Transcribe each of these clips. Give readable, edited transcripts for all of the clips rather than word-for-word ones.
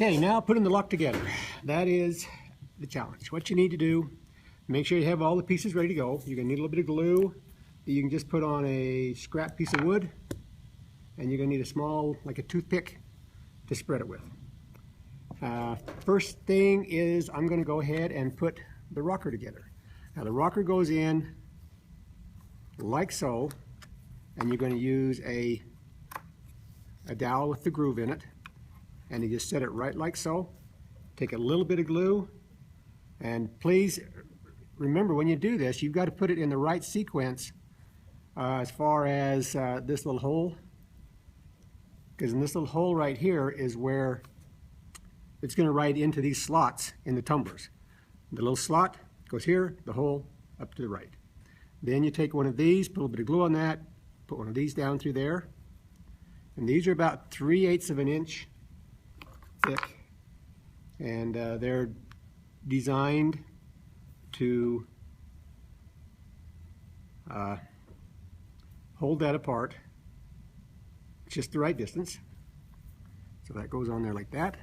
Okay, now putting the lock together. That is the challenge. What you need to do, make sure you have all the pieces ready to go. You're gonna need a little bit of glue that you can just put on a scrap piece of wood, and you're gonna need a small, like a toothpick, to spread it with. First thing is I'm gonna go ahead and put the rocker together. Now the rocker goes in like so, and you're gonna use a dowel with the groove in it, and you just set it right like so. Take a little bit of glue, and please remember when you do this, you've got to put it in the right sequence as far as this little hole, because in this little hole right here is where it's going to ride into these slots in the tumblers. The little slot goes here, the hole up to the right. Then you take one of these, put a little bit of glue on that, put one of these down through there, and these are about 3/8 of an inch thick, and they're designed to hold that apart just the right distance. So that goes on there like that,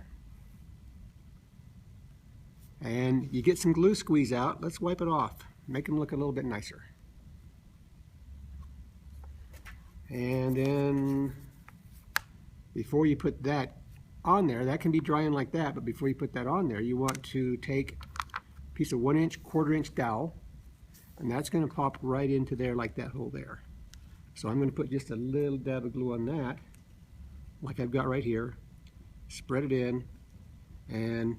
and you get some glue squeeze out. Let's wipe it off, make them look a little bit nicer. And then before you put that on there, that can be drying like that, but before you put that on there, you want to take a piece of 1-inch, 1/4-inch dowel, and that's going to pop right into there like that hole there. So I'm going to put just a little dab of glue on that, like I've got right here, spread it in, and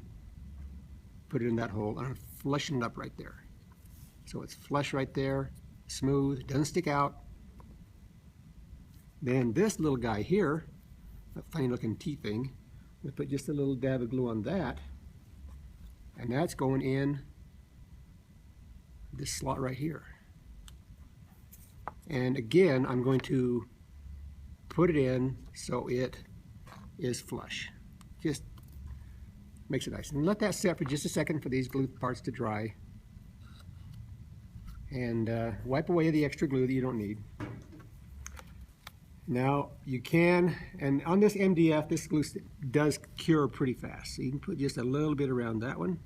put it in that hole. I'm flushing it up right there. So it's flush right there, smooth, doesn't stick out. Then this little guy here, that funny looking T thing, I'm going to put just a little dab of glue on that, and that's going in this slot right here. And again, I'm going to put it in so it is flush. Just makes it nice. And let that set for just a second for these glue parts to dry. And wipe away the extra glue that you don't need. Now you can, and on this MDF, this glue does cure pretty fast. So you can put just a little bit around that one.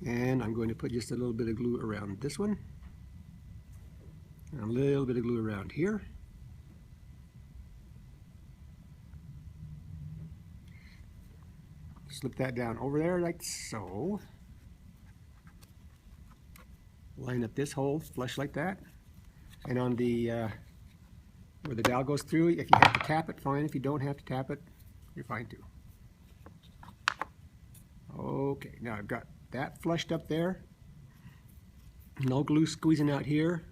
And I'm going to put just a little bit of glue around this one. And a little bit of glue around here. Slip that down over there like so. Line up this hole flush like that. And on the where the dowel goes through, if you have to tap it, fine. If you don't have to tap it, you're fine too. Okay, now I've got that flushed up there. No glue squeezing out here.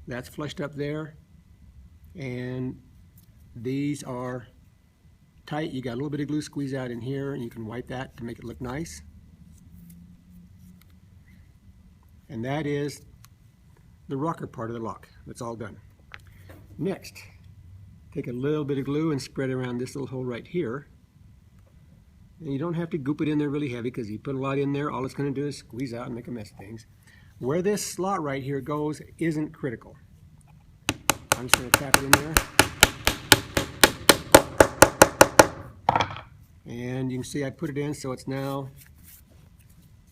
That's flushed up there. And these are tight. You got a little bit of glue squeeze out in here, and you can wipe that to make it look nice. And that is the rocker part of the lock. That's all done. Next, take a little bit of glue and spread it around this little hole right here. And you don't have to goop it in there really heavy, because you put a lot in there, all it's going to do is squeeze out and make a mess of things. Where this slot right here goes isn't critical. I'm just going to tap it in there. And you can see I put it in so it's now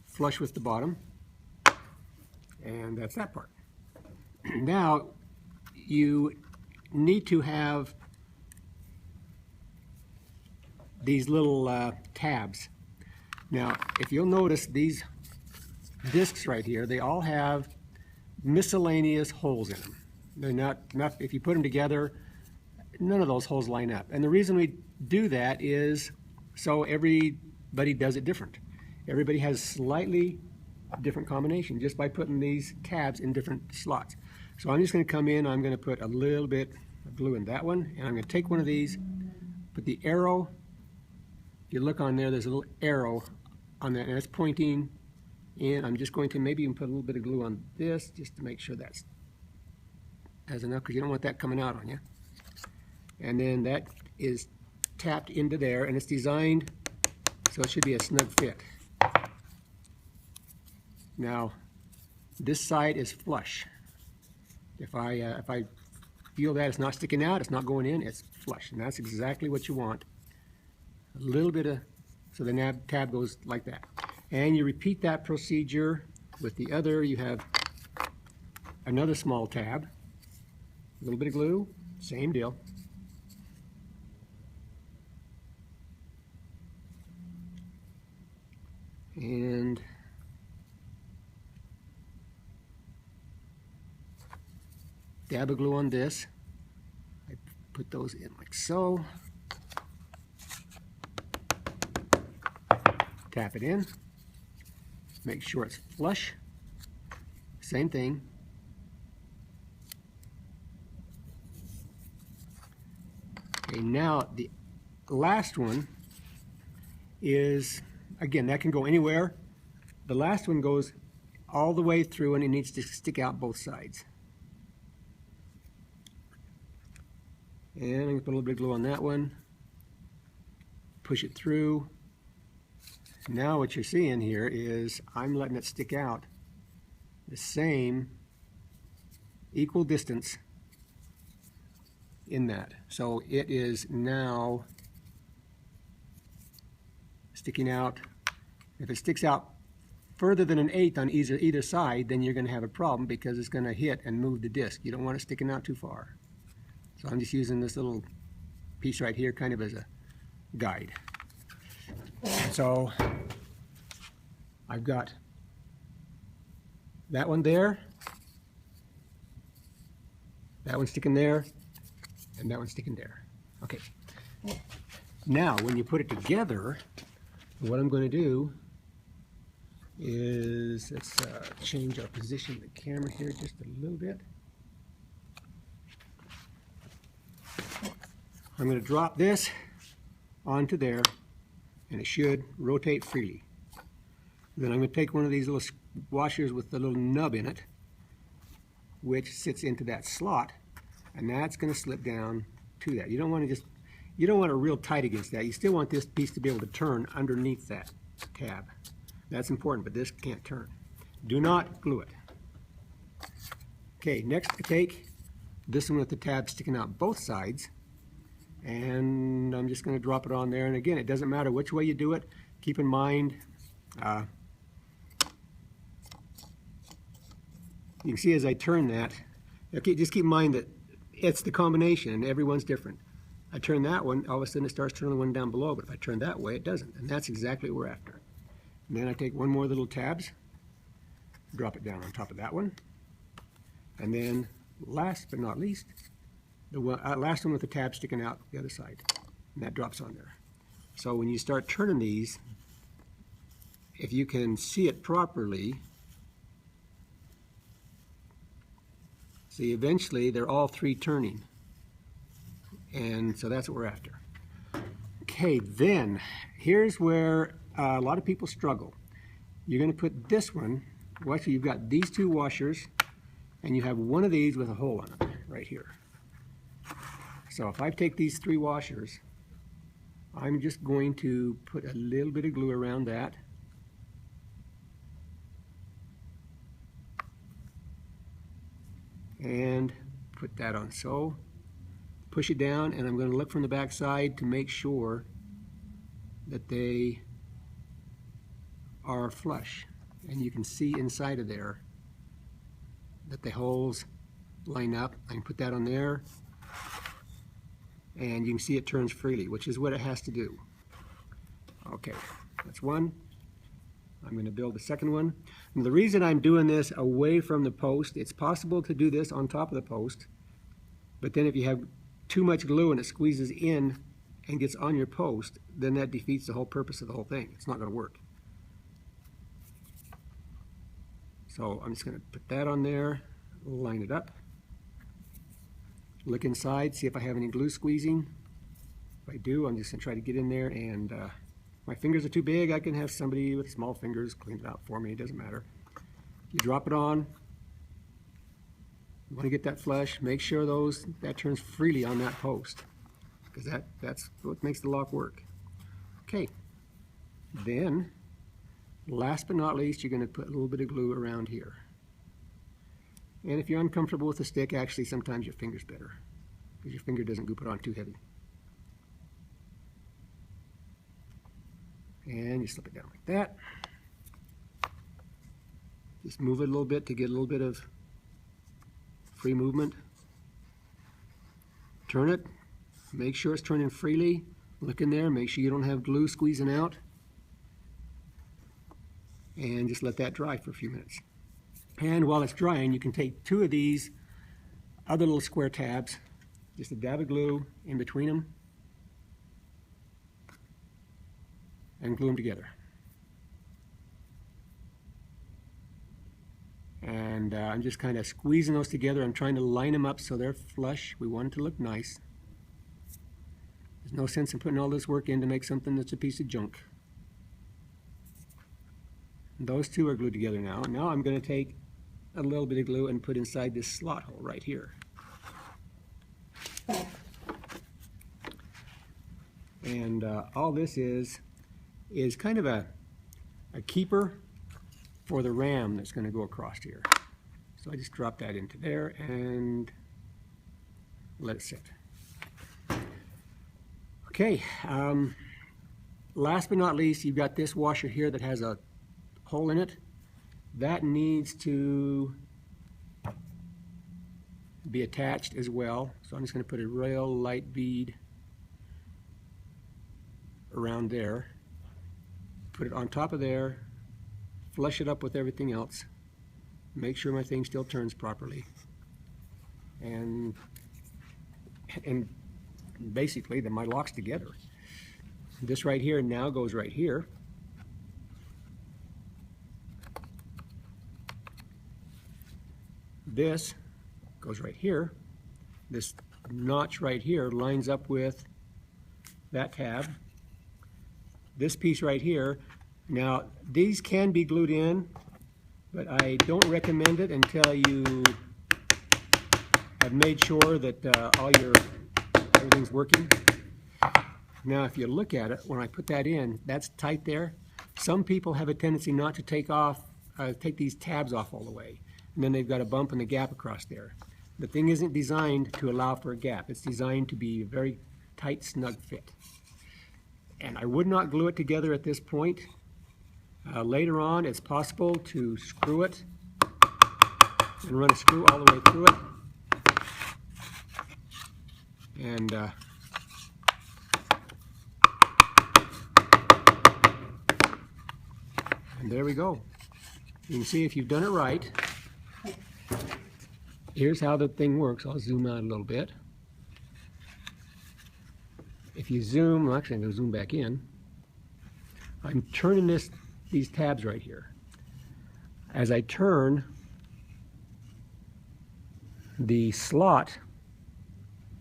flush with the bottom. And that's that part. Now you need to have these little tabs. Now if you'll notice, these discs right here, they all have miscellaneous holes in them. They're not enough. If you put them together, none of those holes line up. And the reason we do that is so everybody does it different. Everybody has slightly different combination just by putting these tabs in different slots. So I'm just going to come in, I'm going to put a little bit of glue in that one, and I'm going to take one of these, put the arrow, if you look on there, there's a little arrow on that, and it's pointing in. I'm just going to maybe even put a little bit of glue on this just to make sure that's has enough, because you don't want that coming out on you. And then that is tapped into there, and it's designed so it should be a snug fit. Now this side is flush. If I feel that it's not sticking out, it's not going in, it's flush, and that's exactly what you want a little bit of, so the tab goes like that. And you repeat that procedure with the other. You have another small tab, a little bit of glue, same deal. And dab of glue on this. I put those in like so. Tap it in. Make sure it's flush. Same thing. Okay, now the last one is, again, that can go anywhere. The last one goes all the way through and it needs to stick out both sides. And I'm going to put a little bit of glue on that one. Push it through. Now what you're seeing here is I'm letting it stick out the same equal distance in that. So it is now sticking out. If it sticks out further than 1/8 on either side, then you're going to have a problem because it's going to hit and move the disc. You don't want it sticking out too far. So I'm just using this little piece right here kind of as a guide. So I've got that one there, that one sticking there, and that one sticking there. Okay. Now when you put it together, what I'm going to do is, let's change our position of the camera here just a little bit. I'm going to drop this onto there, and it should rotate freely. Then I'm going to take one of these little washers with the little nub in it, which sits into that slot, and that's going to slip down to that. You don't want it real tight against that. You still want this piece to be able to turn underneath that tab. That's important, but this can't turn. Do not glue it. Okay, next I take this one with the tab sticking out both sides, and I'm just going to drop it on there. And again, it doesn't matter which way you do it. Keep in mind, you can see as I turn that, okay, just keep in mind that it's the combination and everyone's different. I turn that one, all of a sudden it starts turning the one down below, but if I turn that way, it doesn't. And that's exactly what we're after. And then I take one more little tabs, drop it down on top of that one. And then last but not least, the last one with the tab sticking out the other side. And that drops on there. So when you start turning these, if you can see it properly, see eventually they're all three turning. And so that's what we're after. Okay, then here's where a lot of people struggle. You're going to put this one, well, actually you've got these two washers, and you have one of these with a hole in it right here. So if I take these three washers, I'm just going to put a little bit of glue around that. And put that on so. Push it down, and I'm going to look from the back side to make sure that they are flush. And you can see inside of there that the holes line up. I can put that on there, and you can see it turns freely, which is what it has to do. Okay, that's one. I'm going to build the second one. And the reason I'm doing this away from the post, it's possible to do this on top of the post, but then if you have too much glue and it squeezes in and gets on your post, then that defeats the whole purpose of the whole thing. It's not going to work. So I'm just going to put that on there, line it up, look inside, see if I have any glue squeezing. If I do, I'm just going to try to get in there, and my fingers are too big. I can have somebody with small fingers clean it out for me. It doesn't matter. You drop it on. You want to get that flush. Make sure that turns freely on that post, because that's what makes the lock work. Okay. Then, last but not least, you're going to put a little bit of glue around here. And if you're uncomfortable with the stick, actually sometimes your finger's better, because your finger doesn't goop it on too heavy. And you slip it down like that. Just move it a little bit to get a little bit of free movement. Turn it. Make sure it's turning freely. Look in there. Make sure you don't have glue squeezing out. And just let that dry for a few minutes. And while it's drying, you can take two of these other little square tabs, just a dab of glue in between them, and glue them together. And I'm just kind of squeezing those together. I'm trying to line them up so they're flush. We want it to look nice. There's no sense in putting all this work in to make something that's a piece of junk. And those two are glued together now. Now I'm going to take a little bit of glue and put inside this slot hole right here. And all this is kind of a keeper for the ram that's going to go across here. So I just drop that into there and let it sit. Okay, last but not least, you've got this washer here that has a hole in it. That needs to be attached as well. So I'm just going to put a real light bead around there. Put it on top of there. Flush it up with everything else. Make sure my thing still turns properly. And basically then my lock's together. This right here now goes right here. This goes right here. This notch right here lines up with that tab. This piece right here. Now, these can be glued in, but I don't recommend it until you have made sure that everything's working. Now, if you look at it, when I put that in, that's tight there. Some people have a tendency not to take these tabs off all the way, and then they've got a bump and a gap across there. The thing isn't designed to allow for a gap. It's designed to be a very tight, snug fit. And I would not glue it together at this point. Later on, it's possible to screw it and run a screw all the way through it. And there we go. You can see if you've done it right. Here's how the thing works. I'll zoom out a little bit. If you zoom, well, actually I'm going to zoom back in. I'm turning these tabs right here. As I turn, the slot,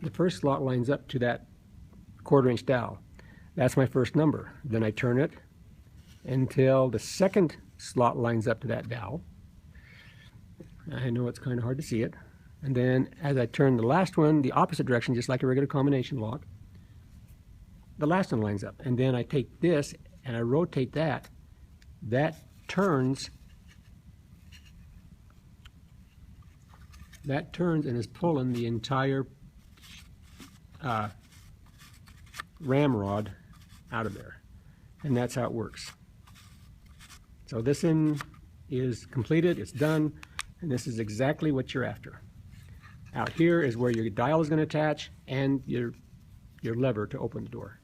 the first slot lines up to that 1/4 inch dowel. That's my first number. Then I turn it until the second slot lines up to that dowel. I know it's kind of hard to see it. And then as I turn the last one the opposite direction, just like a regular combination lock, the last one lines up. And then I take this and I rotate that. That turns and is pulling the entire ramrod out of there. And that's how it works. So this end is completed, it's done, and this is exactly what you're after. Out here is where your dial is going to attach and your lever to open the door.